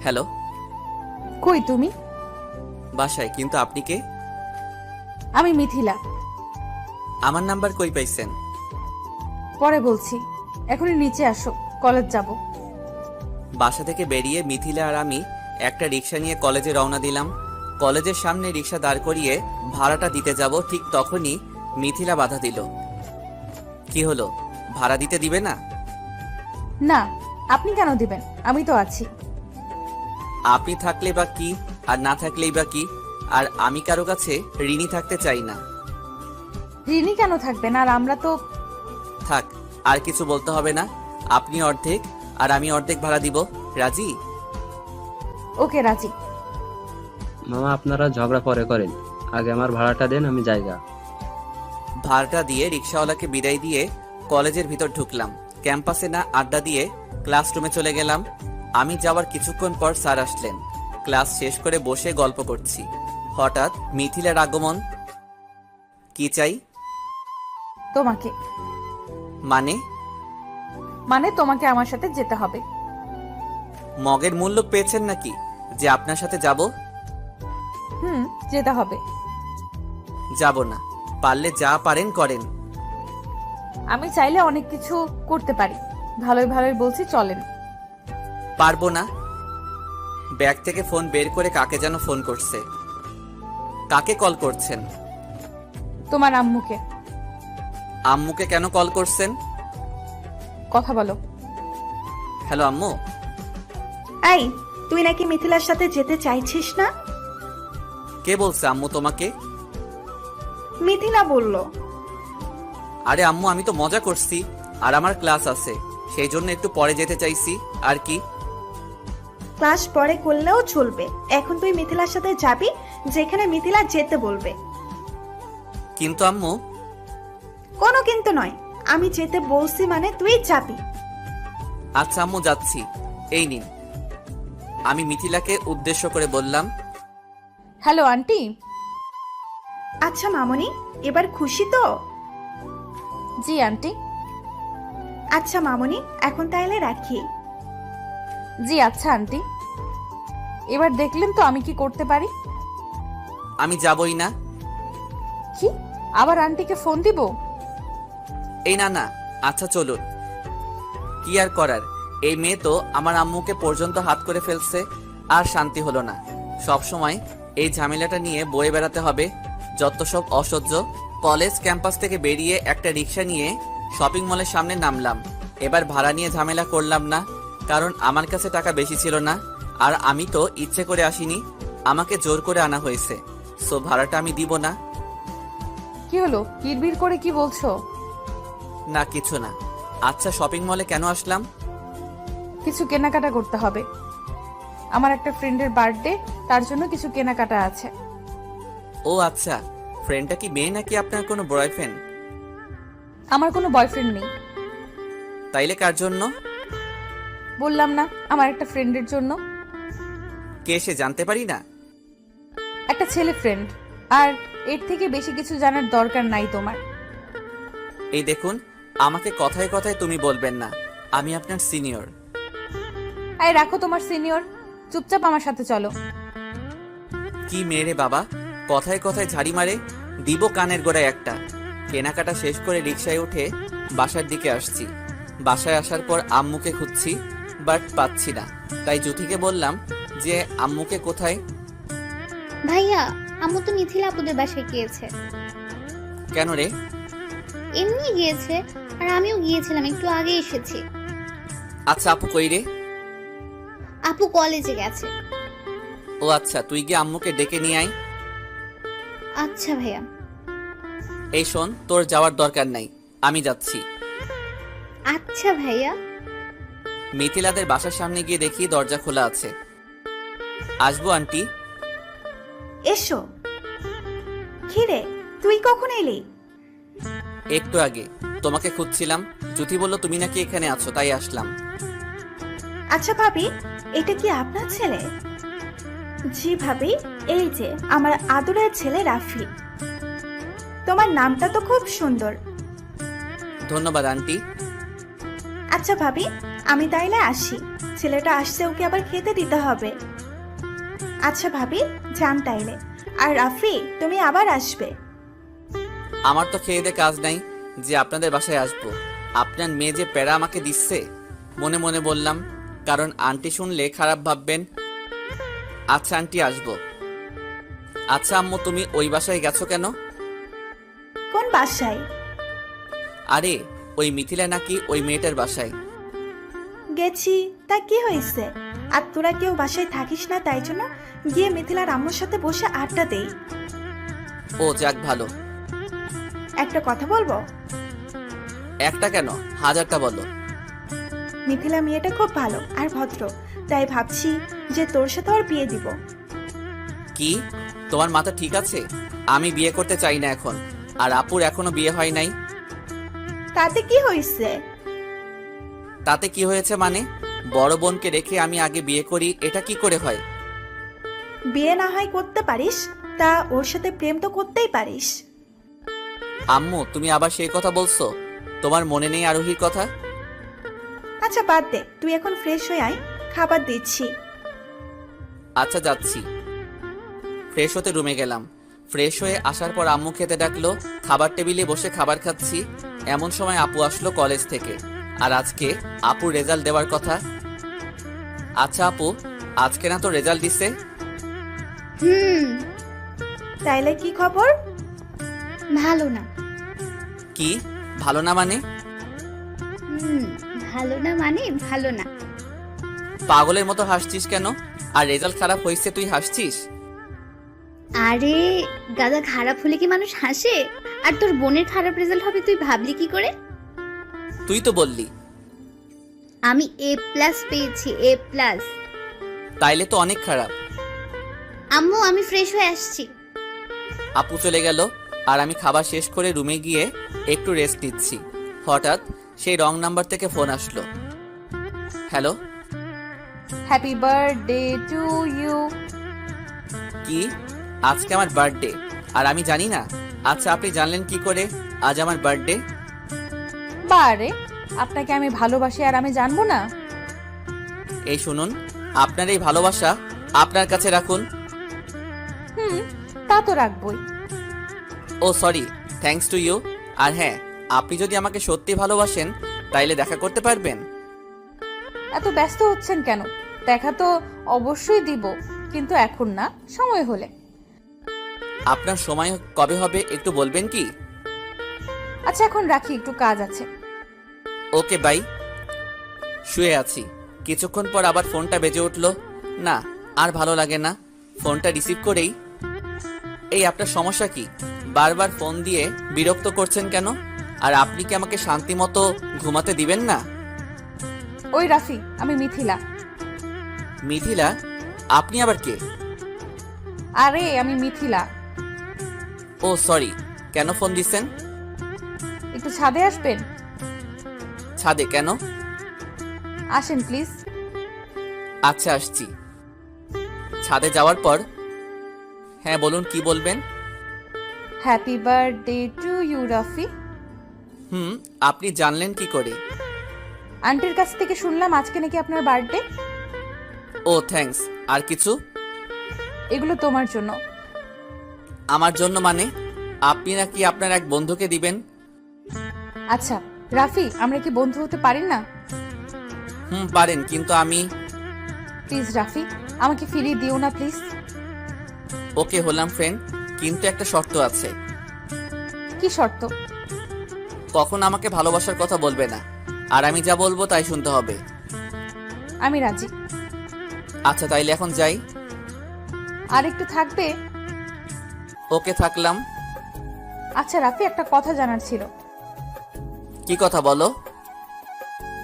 Hello. কই তুমি? বাসায়, কিন্তু আপনি কে? আমি মিথিলা। আমার নাম্বার কই পাইছেন? পরে বলছি, এখনই নিচে আসো, কলেজ যাব। বাসা থেকে বেরিয়ে মিথিলা আর আমি একটা রিক্সা নিয়ে কলেজে রওনা দিলাম। কলেজের সামনে রিক্সা দাঁড় করিয়ে ভাড়াটা দিতে যাব, ঠিক তখনই মিথিলা বাধা দিল। কি হলো, ভাড়া দিতে দিবে না? না, আপনি কেন দিবেন? আমি তো আছি। আপনি থাকলে বা কি, আর না থাকলেই বা কি? আর আমি কারো কাছে ঋণী থাকতে চাই না। ঋণী কেন থাকবেন? আর আমরা তো... থাক, আর কিছু বলতে হবে না। আপনি অর্ধেক আর আমি অর্ধেক ভাড়া দিব। রাজি? ওকে, রাজি। মামা, আপনারা ঝগড়া পরে করেন, আগে আমার ভাড়াটা দেন, আমি জায়গা। ভাড়াটা দিয়ে রিক্সাওয়ালাকে বিদায় দিয়ে কলেজের ভিতর ঢুকলাম। ক্যাম্পাসে না আড্ডা দিয়ে ক্লাসরুমে চলে গেলাম। আমি যাওয়ার কিছুক্ষণ পর স্যার আসলেন। ক্লাস শেষ করে বসে গল্প করছি, হঠাৎ মিথিলার আগমন। কি চাই? তোমাকে। মানে? মানে তোমাকে আমার সাথে যেতে হবে। মগের মূল্য পেয়েছেন নাকি যে আপনার সাথে যাব? যেতে হবে। যাব না। পারলে যা পারেন করেন। আমি চাইলে অনেক কিছু করতে পারি। ভালোই ভালোই বলছি, চলেন। পারবো না। ব্যাগ থেকে ফোন বের করে কাকে যেন ফোন করছে। কাকে কল করছেন? তোমার আম্মুকে। আম্মুকে কেন কল করছেন? কথা বলো। হ্যালো আম্মু। এই, তুই নাকি মিথিলার সাথে যেতে চাইছিস না? কে বলছে আম্মু তোমাকে? মিথিলা বলল। আরে আম্মু, আমি তো মজা করছি, আর আমার ক্লাস আছে, সেই জন্য একটু পরে যেতে চাইছি। আর কি? ক্লাস পরে করলেও চলবে, এখন তুই মিথিলার সাথে যাবি যেখানে মিথিলা যেতে বলবে। কিন্তু আম্মু। কোনো কিন্তু নয়, আমি যেতে বলছি মানে তুই যাবি। আচ্ছা আম্মু, যাচ্ছি। এই নিন। আমি মিথিলাকে উদ্দেশ্য করে বললাম। Hello aunty. আচ্ছা মামনি, এবার খুশি তো? জি আন্টি। আচ্ছা মামনি, এখন তাহলে রাখি। জি আচ্ছা আন্টি। এবার দেখলেন তো আমি কি করতে পারি। আমি যাবই না। কি? আবার আন্টিকে ফোন দিব? এই না না, আচ্ছা চলুন। কি আর করার, এই মেয়ে তো আমার আম্মুকে পর্যন্ত হাত করে ফেলছে। আর শান্তি হলো না। সব সময় এই ঝামেলাটা নিয়ে বয়ে বেড়াতে হবে, যত সব অসহ্য। কলেজ ক্যাম্পাস থেকে বেরিয়ে একটা রিক্সা নিয়ে শপিং মলের সামনে নামলাম। এবার ভাড়া নিয়ে ঝামেলা করলাম না, কারণ আমার কাছে টাকা বেশি ছিল না। আর আমি তো ইচ্ছে করে আসিনি, আমাকে জোর করে আনা হয়েছে। সো ভাড়াটা আমি দিব না। কি হলো, কিরবির করে কি বলছো? না কিছু না। আচ্ছা, শপিং মলে কেন আসলাম? কিছু কেনাকাটা করতে হবে। আমার একটা ফ্রেন্ডের বার্থডে, তার জন্য কিছু কেনাকাটা আছে। ও আচ্ছা, ফ্রেন্ডটা কি মেয়ে নাকি আপনার কোনো বয়ফ্রেন্ড? আমার কোনো বয়ফ্রেন্ড নেই। তাইলে কার জন্য? বললাম না, আমার একটা ফ্রেন্ডের জন্য। কে সে, জানতে পারি না? একটা ছেলে ফ্রেন্ড। আর এর থেকে বেশি কিছু জানার দরকার নাই তোমার। এই দেখুন, আমাকে কথায় কথায় তুমি বলবেন না, আমি আপনার সিনিয়র। এই রাখো তোমার সিনিয়র, চুপচাপ আমার সাথে চলো। কি মেরে বাবা, কথায় কথায় ঝাড়ি মারে, দিব কানের গোড়ায় একটা। কেনাকাটা শেষ করে রিকশায় উঠে বাসার দিকে আসছি। বাসায় আসার পর আম্মুকে খুঁজছি, বাট পাচ্ছি না। তাই জ্যোতিকে বললাম যে আম্মুকে কোথায়। ভাইয়া, আম্মু তো মিথিলা আপুদের বাসায় গিয়েছে। কেন রে? এমনি গিয়েছে, আর আমিও গিয়েছিলাম, একটু আগে এসেছি। আচ্ছা, আপু কই রে? আপু কলেজে গেছে। ও আচ্ছা, তুই গিয়ে আম্মুকে ডেকে নিয়ে আয়। আচ্ছা ভাইয়া। এই শোন, তোর যাওয়ার দরকার নাই, আমি যাচ্ছি। আচ্ছা ভাইয়া। মিথিলাদের বাসার সামনে গিয়ে দেখি দরজা খোলা আছে। আসবো আন্টি? এসো। খিরে, তুই কখন এলি? একটু আগে। তোমাকে খুঁজছিলাম, জ্যোতি বলল তুমি নাকি এখানে আছো, তাই আসলাম। আচ্ছা ভাবি, এটা কি আপনার ছেলে? জি ভাবি, এই যে আমার আদরের ছেলে রাফি। তোমার নামটা তো খুব সুন্দর। ধন্যবাদ আন্টি। আচ্ছা ভাবি, আমি তাইলে আসি। ছেলেটা আসছে, ওকে আবার খেতে দিতে হবে। আচ্ছা ভাবি, যান তাইলে। আর রাফি, তুমি আবার আসবে। আমার তো খেয়ে দে কাজ নাই যে আপনাদের বাসায় আসবো। আপনার মেয়ে যে প্যারা আমাকে দিচ্ছে, মনে মনে বললাম, কারণ আন্টি শুনলে খারাপ ভাববেন। আচ্ছা আন্টি, আসবো। আচ্ছা আম্মু, তুমি ওই বাসায় গেছো কেন? কোন বাসায়? আরে ওই মিথিলা নাকি ওই মেয়েটার বাসায়। গেছি, তা কি হয়েছে? আর তোরা কেউ বাসায় থাকিস না, তাই জন্য গিয়ে মিথিলার আম্মুর সাথে বসে আড্ডা দেই। ও যাক ভালো। একটা কথা বলবো? একটা কেন, হাজারটা বলো। মিথিলা মেয়েটা খুব ভালো আর ভদ্র, তাই ভাবছি যে তোর সাথে ওর বিয়ে দিব। কি, তোমার মাথা ঠিক আছে? আমি বিয়ে করতে চাই না এখন, আর আপুর এখনো বিয়ে হয় নাই। তাতে কি হয়েছে? তাতে কি হয়েছে মানে? বড় বোনকে রেখে আমি আগে বিয়ে করি, এটা কি করে হয়? বিয়ে না হয় করতে পারিস, তা ওর সাথে প্রেম তো করতেই পারিস। আম্মু, তুমি আবার সেই কথা বলছো? তোমার মনে নেই আরোহীর কথা? আচ্ছা বাদ দে, তুই এখন ফ্রেশ হয়ে আয়, খাবার দিচ্ছি। আচ্ছা যাচ্ছি। ফ্রেশ হতে রুমে গেলাম। ফ্রেশ হয়ে আসার পর আম্মু খেতে ডাকলো। খাবার টেবিলে বসে খাবার খাচ্ছি, এমন সময় আপু আসলো কলেজ থেকে। আর আজকে আপুর রেজাল্ট দেওয়ার কথা। আচ্ছা আপু, আজকে না তো রেজাল্ট দিছে? হুম। তাইলে কি খবর? ভালো না। কি ভালো না মানে? হুম, ভালো না মানে ভালো না। পাগলের মতো হাসছিস কেন? আর রেজাল্ট খারাপ হয়েছে তুই হাসছিস? আরে গাদা, খারাপ হলে কি মানুষ হাসে? আর তোর বোনের খারাপ রেজাল্ট হবে তুই ভাবলি কি করে? তুই তো বললি। আমি A+ পেয়েছি, A+। তাইলে তো অনেক খারাপ। আম্মু, আমি ফ্রেশ হয়ে আসছি। আপু চলে গেল আর আমি খাবার শেষ করে রুমে গিয়ে একটু রেস্ট নিচ্ছি। হঠাৎ সেই রং নাম্বার থেকে ফোন আসলো। Hello. Happy birthday to you. কি, আজকে আমার বার্থডে আর আমি জানি না? আচ্ছা আপনি জানলেন কি করে আজ আমার বার্থডে? বারে, আপনাকে আমি ভালোবাসি আর আমি জানবো না? এই শুনুন, আপনার এই ভালোবাসা আপনার কাছে রাখুন। হুম, তা তো রাখবই। ও সরি, থ্যাঙ্কস টু ইউ। আর হ্যাঁ, আপনি যদি আমাকে সত্যি ভালোবাসেন তাইলে দেখা করতে পারবেন। এত ব্যস্ত হচ্ছেন কেন? দেখা তো অবশ্যই দিব, কিন্তু এখন না, সময় হলে। আপনার সময় কবে হবে একটু বলবেন কি? আচ্ছা এখন রাখি, একটু কাজ আছে। Okay bye. শুয়ে আছি, কিছুক্ষণ পর আবার ফোনটা বেজে উঠলো। না, আর ভালো লাগে না। ফোনটা রিসিভ করেই, এই আপনার সমস্যা কি? বারবার ফোন দিয়ে বিরক্ত করছেন কেন? আর আপনি কি আমাকে শান্তি মতো ঘুমাতে দিবেন না? ওই রাফি, আমি মিথিলা। মিথিলা? আপনি আবার কে? আরে আমি মিথিলা। ও সরি, কেন ফোন দিছেন? একটু ছাদে আসবেন? ছাদে কেন? আসেন প্লিজ। আচ্ছা আসছি। ছাদে যাওয়ার পর, হ্যাঁ বলুন, কি বলবেন? Happy birthday to you Rafi. আপনি জানলেন কি করে? আন্টির কাছ থেকে শুনলাম আজকে নাকি আপনার বার্থডে। ও থ্যাঙ্কস। আর কিছু? এগুলো তোমার জন্য। আমার জন্য মানে? আপনি নাকি আপনার এক বন্ধুকে দিবেন? আচ্ছা রাফি, আমরা কি বন্ধু হতে পারি না? পারেন, কিন্তু আমি। প্লিজ রাফি, আমাকে ফিরিয়ে দিও না প্লিজ। ওকে হলাম ফ্রেন্ড, কিন্তু একটা শর্ত আছে। কি শর্ত? কখন আমাকে ভালোবাসার কথা বলবে না, আর আমি যা বলবো তাই শুনতে হবে। আমি রাজি। আচ্ছা তাইলে এখন যাই। আর একটু থাকবে? ওকে থাকলাম। আচ্ছা রাফি, একটা কথা জানার ছিল। কি কথা বলো?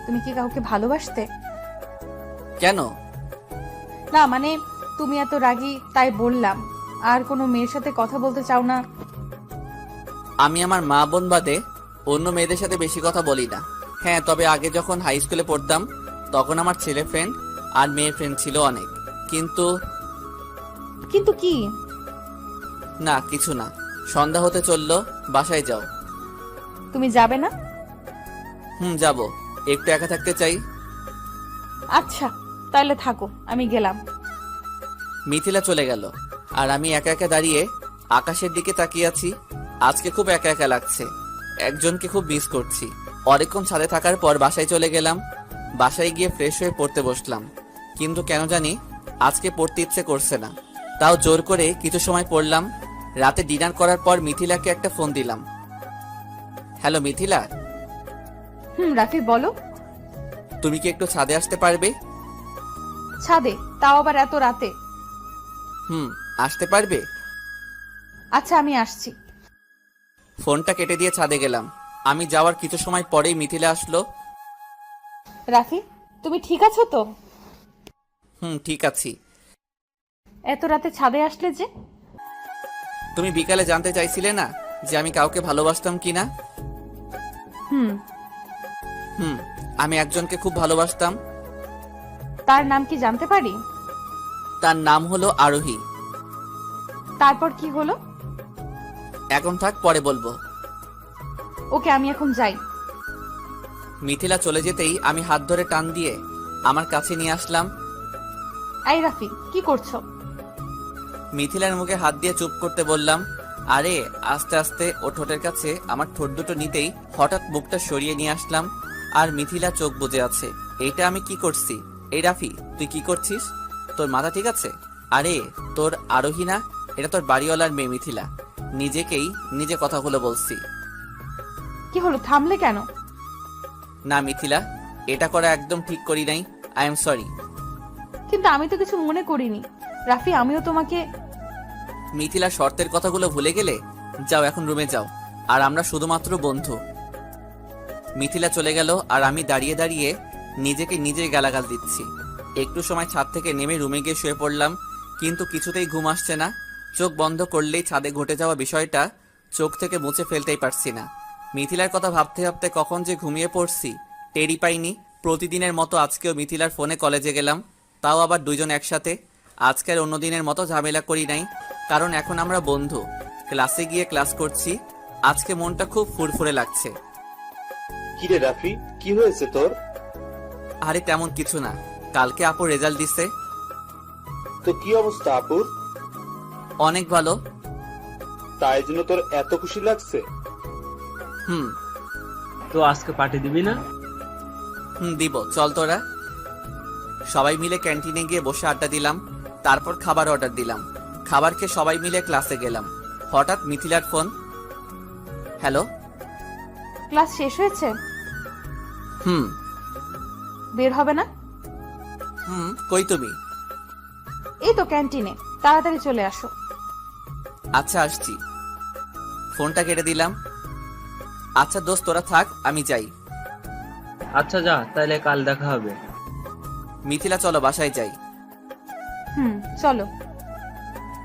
তুমি কি কাউকে ভালোবাসতে? কেন? না মানে, তুমি এত রাগী তাই বললাম। আর কোনো মেয়ের সাথে কথা বলতে চাও না? আমি আমার মা বোন বাদে অন্য মেয়েদের সাথে বেশি কথা বলি না। হ্যাঁ, তবে আগে যখন হাই স্কুলে পড়তাম তখন আমার ছেলে ফ্রেন্ড আর মেয়ে ফ্রেন্ড ছিল অনেক। কিন্তু কিন্তু কি? না, কিছু না। সন্ধ্যা হতে চললো, বাসায় যাও। তুমি যাবে না? যাব। একটু একা থাকতে চাই। আচ্ছা তাহলে থাকো, আমি গেলাম। মিথিলা চলে গেল আর আমি একা একা দাঁড়িয়ে আকাশের দিকে তাকিয়ে আছি। আজকে খুব একা একা লাগছে, একজনকে খুব মিস করছি। অনেকক্ষণ ছাদে থাকার পর বাসায় চলে গেলাম। বাসায় গিয়ে ফ্রেশ হয়ে পড়তে বসলাম, কিন্তু কেন জানি আজকে পড়তে ইচ্ছে করছে না। তাও জোর করে কিছু সময় পড়লাম। রাতে ডিনার করার পর মিথিলাকে একটা ফোন দিলাম। হ্যালো মিথিলা, রাফি বলো। তুমি কি একটু ছাদে আসতে পারবে? ছাদে? তাও আবার এত রাতে? আসতে পারবে? আচ্ছা আমি আসছি। ফোনটা কেটে দিয়ে ছাদে গেলাম। আমি যাওয়ার কিছু সময় পরেই মিথিলা আসলো। রাফি তুমি ঠিক আছো তো? ঠিক আছি। এত রাতে ছাদে আসলে যে? তুমি বিকালে জানতে চাইছিলে না যে আমি কাউকে ভালোবাসতাম কিনা? হুম। আমি একজনকে খুব ভালোবাসতাম। তার নাম কি জানতে পারি? তার নাম হলো আরোহী। তারপর কি হলো? এখন থাক, পরে বলবো। ওকে আমি এখন যাই। মিথিলা চলে যেতেই আমি হাত ধরে টান দিয়ে আমার কাছে নিয়ে আসলাম। এই রাফি কি করছো? মিথিলার মুখে হাত দিয়ে চুপ করতে বললাম। আরে আস্তে আস্তে ও ঠোঁটের কাছে আমার ঠোঁট দুটো নিতেই হঠাৎ মুখটা সরিয়ে নিয়ে আসলাম। আর মিথিলা চোখ বুজে আছে। এইটা আমি কি করছি? এই রাফি তুই কি করছিস? তোর মাথা ঠিক আছে? আরে তোর আরোহী না, এটা তোর বাড়িওয়ালার মেয়ে মিথিলা। নিজেকেই নিজে কথাগুলো বলছি। কি হলো, থামলে কেন? না মিথিলা, এটা করা একদম ঠিক করি নাই। I am sorry. কিন্তু আমি তো কিছু মনে করিনি রাফি, আমিও তোমাকে। মিথিলা শর্তের কথাগুলো ভুলে গেলে? যাও এখন রুমে যাও, আর আমরা শুধুমাত্র বন্ধু। মিথিলা চলে গেল আর আমি দাঁড়িয়ে দাঁড়িয়ে নিজেকে নিজেই গালাগাল দিচ্ছি। একটু সময় ছাদ থেকে নেমে রুমে গিয়ে শুয়ে পড়লাম, কিন্তু কিছুতেই ঘুম আসছে না। চোখ বন্ধ করলেই ছাদে ঘটে যাওয়া বিষয়টা চোখ থেকে মুছে ফেলতেই পারছি না। মিথিলার কথা ভাবতে ভাবতে কখন যে ঘুমিয়ে পড়ছি টেরই পাইনি। প্রতিদিনের মতো আজকেও মিথিলার ফোনে কলেজে গেলাম, তাও আবার দুইজন একসাথে। আজকের অন্য দিনের মতো ঝামেলা করি নাই, কারণ এখন আমরা বন্ধু। ক্লাসে গিয়ে ক্লাস করছি। আজকে মনটা খুব ফুরফুরে লাগছে। কিরে রাফি, কি হয়েছে তোর? আরে তেমন কিছু না, কালকে আপু রেজাল্ট দিছে। তো কি অবস্থা আপুর? অনেক ভালো। তাই জন্য তোর এত খুশি লাগছে? তো আজকে পার্টি দিবি না? দিব, চল তোরা। সবাই মিলে ক্যান্টিনে গিয়ে বসে আড্ডা দিলাম, তারপর খাবার অর্ডার দিলাম। খাবার খেয়ে সবাই মিলে ক্লাসে গেলাম। হঠাৎ মিথিলার ফোন। হ্যালো। ক্লাস শেষ হয়েছে? হুম। বের হবে না? কই তুমি? এই তো ক্যান্টিনে, তাড়াতাড়ি চলে আসো। আচ্ছা আসছি। ফোনটা কেটে দিলাম। আচ্ছা দোস্ত তোরা থাক, আমি যাই। আচ্ছা যা, তাহলে কাল দেখা হবে। মিথিলা চলো বাসায় যাই। চলো।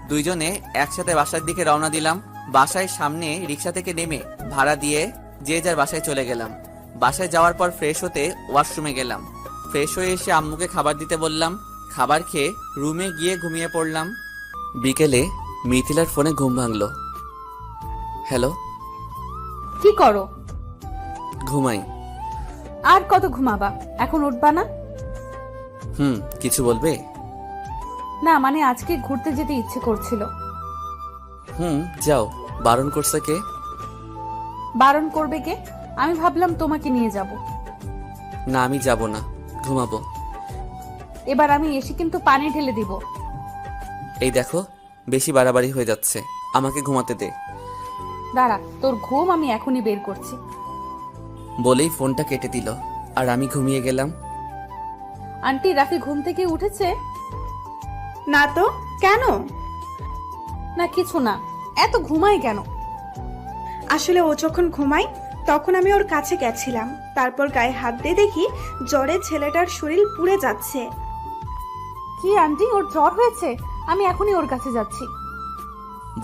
দুইজনে একসাথে বাসার দিকে রওনা দিলাম। বাসায় সামনে রিক্সা থেকে নেমে ভাড়া দিয়ে যে যার বাসায় চলে গেলাম। বাসায় যাওয়ার পর ফ্রেশ হতে ওয়াশরুমে গেলাম। ফ্রেশ হয়ে এসে আম্মুকে খাবার দিতে বললাম। খাবার খেয়ে রুমে গিয়ে ঘুমিয়ে পড়লাম। বিকেলে মিথিলার ফোনে ঘুম ভাঙলো। হ্যালো। কি করো? ঘুমাই। আর কত ঘুমাবা? এখন উঠবা না? কিছু বলবে? না মানে আজকে ঘুরতে যেতে ইচ্ছে করছিল। যাও। বারণ করছে কে? বারণ করবে কে? আমি ভাবলাম তোমাকে নিয়ে যাব। না আমি যাব না, ঘুমাবো। এবার আমি এসে কিন্তু পানি ঢেলে দিব। এই দেখো বেশি বাড়াবাড়ি হয়ে যাচ্ছে, আমাকে ঘুমাতে দে। দাঁড়া, তোর ঘুম আমি এখনই বের করছি। বলেই ফোনটা কেটে দিল আর আমি ঘুমিয়ে গেলাম। আন্টি রাফি ঘুম থেকে উঠেছে? না তো, কেন? না কিছু না, এত ঘুমায় কেন? আসলে ও যখন ঘুমায় তখন আমি ওর কাছে গেছিলাম, তারপর গায়ে হাত দিয়ে দেখি জ্বরে ছেলেটার শরীর পুড়ে যাচ্ছে। কি আন্টি, ওর জ্বর হয়েছে? আমি এখনই ওর কাছে যাচ্ছি।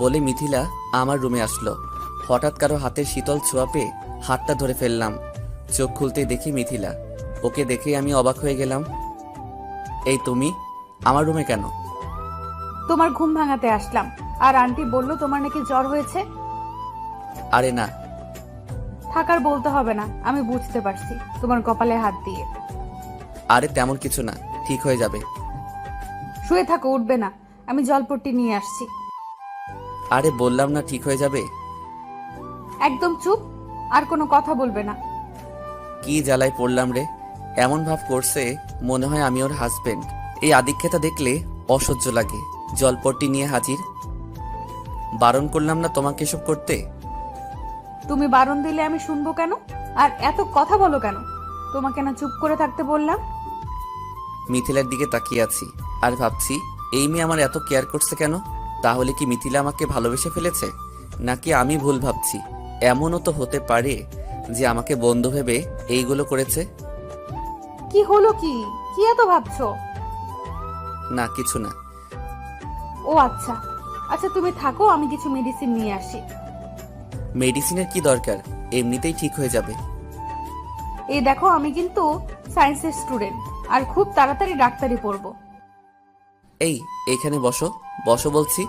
বলে মিথিলা আমার রুমে আসলো। হঠাৎ কারো হাতের শীতল ছোঁয়া পেয়ে হাতটা ধরে ফেললাম। চোখ খুলতেই দেখি মিথিলা। ওকে দেখেই আমি অবাক হয়ে গেলাম। এই তুমি আমার রুমে কেন? তোমার ঘুম ভাঙাতে আসলাম, আর আন্টি বলল তোমার নাকি জ্বর হয়েছে। আরে না। থাকার বলতে হবে না, আমি বুঝতে পারছি তোমার কপালে হাত দিয়ে। আরে তেমন কিছু না, ঠিক হয়ে যাবে। শুয়ে থাকো, উঠবে না, আমি জলপট্টি নিয়ে আসছি। আরে বললাম না ঠিক হয়ে যাবে। একদম চুপ, আর কোনো কথা বলবে না। কি জ্বালায় পড়লাম রে, এমন ভাব করছে মনে হয় আমি ওর হাজবেন্ড। এই আদিক্ষেতা দেখলে অসহ্য লাগে। জলপট্টি নিয়ে হাজির। বারণ করলাম না তোমাকে এসব করতে? তুমি বারণ দিলে আমি শুনবো কেন? আর এত কথা বলো কেন? তোমাকে না চুপ করে থাকতে বললাম? মিথিলার দিকে তাকিয়ে আছি আর ভাবছি এই মেয়ে আমার এত কেয়ার করছে কেন? তাহলে কি মিথিলা আমাকে ভালোবেসে ফেলেছে, নাকি আমি ভুল ভাবছি? এমনও তো হতে পারে যে আমাকে বন্ধু ভেবে এইগুলো করেছে। কি হলো, কি কি এত ভাবছো? না কিছু না। ও আচ্ছা আচ্ছা, তুমি থাকো, আমি কিছু মেডিসিন নিয়ে আসি। মেডিসিনের কি দরকার, এমনিতেই ঠিক হয়ে যাবে। এই দেখো, আমি কিন্তু সায়েন্সের স্টুডেন্ট আর খুব তাড়াতাড়ি ডাক্তারি পড়বো। এই এখানে বসো, বসো বলছি।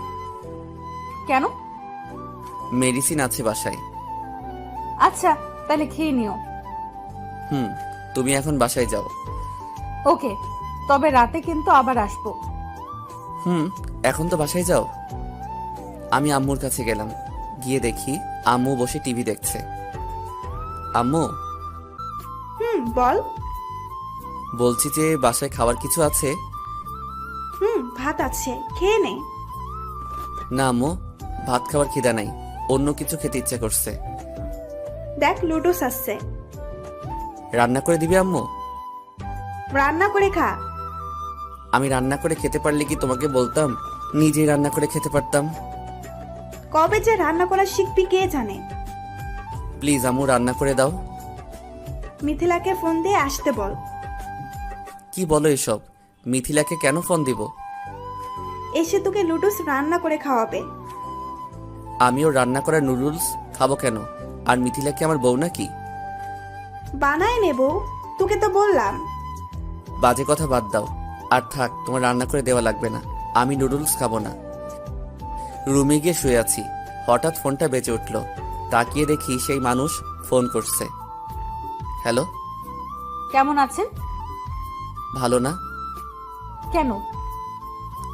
কেন? মেডিসিন আছে বাসায়। আচ্ছা তাহলে খেয়ে নিও। তুমি এখন বাসায় যাও। ওকে, তবে রাতে কিন্তু আবার আসবো। এখন তো বাসায় যাও। আমি আম্মুর কাছে গেলাম, গিয়ে দেখি আম্মু বসে টিভি দেখছে। আম্মু, বল। বলছি যে বাসায় খাবার কিছু আছে? ভাত আছে, খেয়ে নে। না আম্মু, ভাত খাবার খিদা নাই, অন্য কিছু খেতে ইচ্ছা করছে। দেখ লুডোস আসছে, রান্না করে দিবি আম্মু? রান্না করে খা। আমি রান্না করে খেতে পারলে কি তোমাকে বলতাম? নিজেই রান্না করে খেতে পারতাম। কবে যে রান্না করা শিখবি কে জানে। প্লিজ আম্মু, রান্না করে দাও। মিথিলাকে ফোন দিয়ে আসতে বল। কি বলো এসব? মিথিলাকে কেন ফোন দিব? এসে তোকে লুডোস রান্না করে খাওয়াবে। আমিও রান্না করা নুডলস খাবো কেন? আর মিথিলা কি আমার বউ নাকি? বানায় নেব, তোকে তো বললাম। বাজে কথা বাদ দাও, আর থাক, তোমার রান্না করে দেওয়া লাগবে না। আমি নুডলস খাবো না। রুমে গিয়ে শুয়ে আছি, হঠাৎ ফোনটা বেজে উঠল। তাকিয়ে দেখি সেই মানুষ ফোন করছে। হ্যালো। কেমন আছেন? ভালো না। কেন?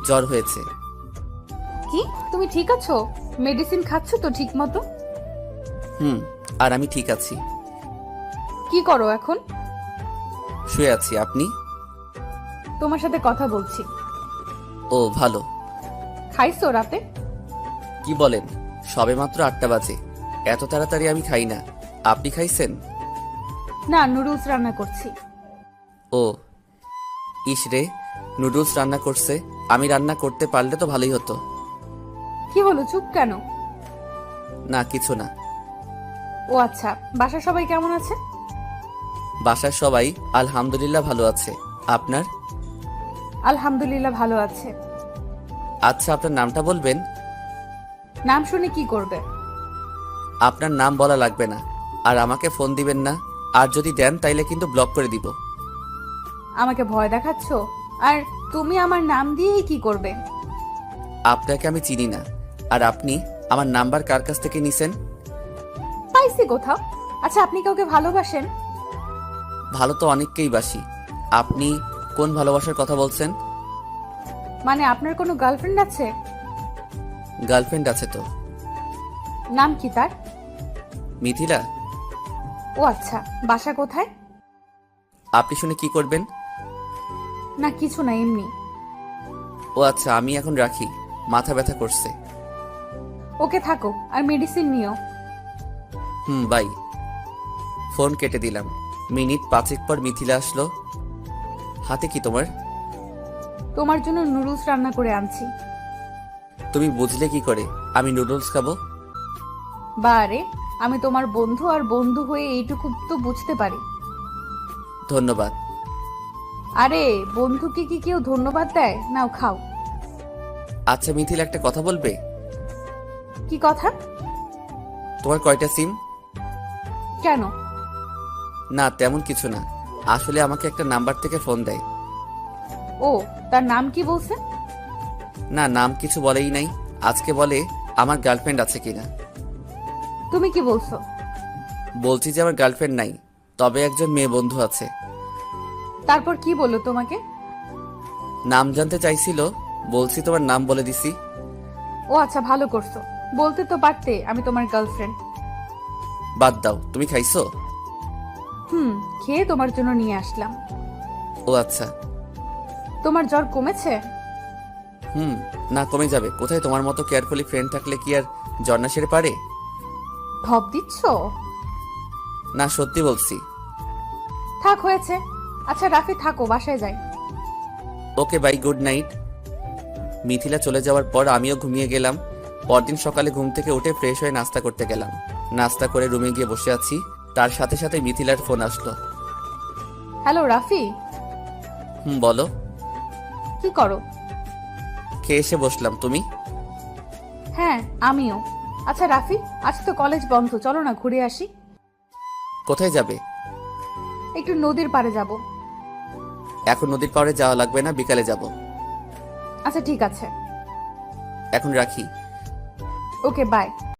জ্বর হয়েছে। কি, তুমি ঠিক আছো? মেডিসিন খাচ্ছ তো ঠিক মতো? আর আমি ঠিক আছি। কি করো এখন? শুয়ে আছি। আপনি? তোমার সাথে কথা বলছি। ও ভালো। খাইছো রাতে? কি বলেন, সবে মাত্র 8টা বাজে, এত তাড়াতাড়ি আমি খাই না। আপনি খাইছেন? না, নুডলস রান্না করছি। ও ইস রে, নুডলস রান্না করছে। আমি রান্না করতে পারলে তো ভালোই হতো। কি হলো, চুপ কেন? না কিছু না। ও আচ্ছা, বাসা সবাই কেমন আছে? বাসার সবাই আলহামদুলিল্লাহ ভালো আছে। আপনার? আলহামদুলিল্লাহ ভালো আছে। আচ্ছা, আপনার নামটা বলবেন? নাম শুনে কি করবে? আপনার নাম বলা লাগবে না, আর আমাকে ফোন দিবেন না। আর যদি দেন তাইলে কিন্তু ব্লক করে দিব। আমাকে ভয় দেখাচ্ছ? আর তুমি আমার নাম দিয়েই কি করবে? আপনাকে আমি চিনি না, আর আপনি আমার নাম্বার কার কাছ থেকে নিছেন? পাইছি কোথাও। আচ্ছা, আপনি কাউকে ভালোবাসেন? ভালো তো অনেককেই বাসি। আপনি কোন ভালোবাসার কথা বলছেন? মানে আপনার কোনো গার্লফ্রেন্ড আছে? গার্লফ্রেন্ড আছে তো। নাম কি তার? মিথিলা। ও আচ্ছা, বাসা কোথায়? আপনি শুনে কি করবেন? না কিছু না, এমনি। ও আচ্ছা, আমি এখন রাখি, মাথা ব্যথা করছে। ওকে, থাকো, আর মেডিসিন নিও। বাই। ফোন কেটে দিলাম। মিনিট 5 পর মিথিলা আসলো। হাতে কি তোমার? তোমার জন্য নুডলস রান্না করে আনছি। তুমি বুঝলে কি করে আমি নুডলস খাবো? বারে, আমি তোমার বন্ধু, আর বন্ধু হয়ে এইটুকু তো বুঝতে পারি। ধন্যবাদ। আরে, বন্ধুকে কি কেউ ধন্যবাদ দেয়? নাও খাও। আচ্ছা মিথিলা, একটা কথা বলবে? কি কথা? তোমার কয়টা সিম? কেন? না তেমন কিছু না, আসলে আমাকে একটা নাম্বার থেকে ফোন দেয়। ও, তার নাম কি বলছে? না, নাম কিছু বলেই নাই। আজকে বলে আমার গার্লফ্রেন্ড আছে কিনা। তুমি কি বলছো? বলছি যে আমার গার্লফ্রেন্ড নাই, তবে একজন মেয়ে বন্ধু আছে। তারপর কি বললো তোমাকে? নাম জানতে চাইছিল, বলছি তোমার নাম বলে দিছি। ও আচ্ছা, ভালো করছো। বলতে তো পারতে আমি তোমার গার্লফ্রেন্ড। বাদ দাও, তুমি খাইছো? খেয়ে তোমার জন্য নিয়ে আসলাম। ও আচ্ছা। তোমার জ্বর কমেছে? না, কমে যাবে কোথায়? তোমার মতো কেয়ারফুলি ফ্রেন্ড থাকলে কি আর জ্বর না সেরে পারে? ঢপ দিচ্ছ? না, সত্যি বলছি। থাক, হয়েছে। আচ্ছা রাফি, থাকো, বাসায় যাই। Okay bye, good night. Mithila চলে যাওয়ার পর আমিও ঘুমিয়ে গেলাম। পরদিন সকালে ঘুম থেকে উঠে ফ্রেশ হয়ে নাস্তা করতে গেলাম। নাস্তা করে রুমে গিয়ে বসে আছি, তার সাথে সাথে মিথিলার ফোন আসলো। হ্যালো রাফি। বলো। কি করো? খেয়ে এসে বসলাম, তুমি? হ্যাঁ, আমিও। আচ্ছা রাফি, আজ তো কলেজ বন্ধ, চলো না ঘুরে আসি। কোথায় যাবে? একটু নদীর পাড়ে যাব। এখন নদীর পাড়ে যাওয়া লাগবে না, বিকালে যাব। আচ্ছা ঠিক আছে। এখন রাখি। ওকে, বাই।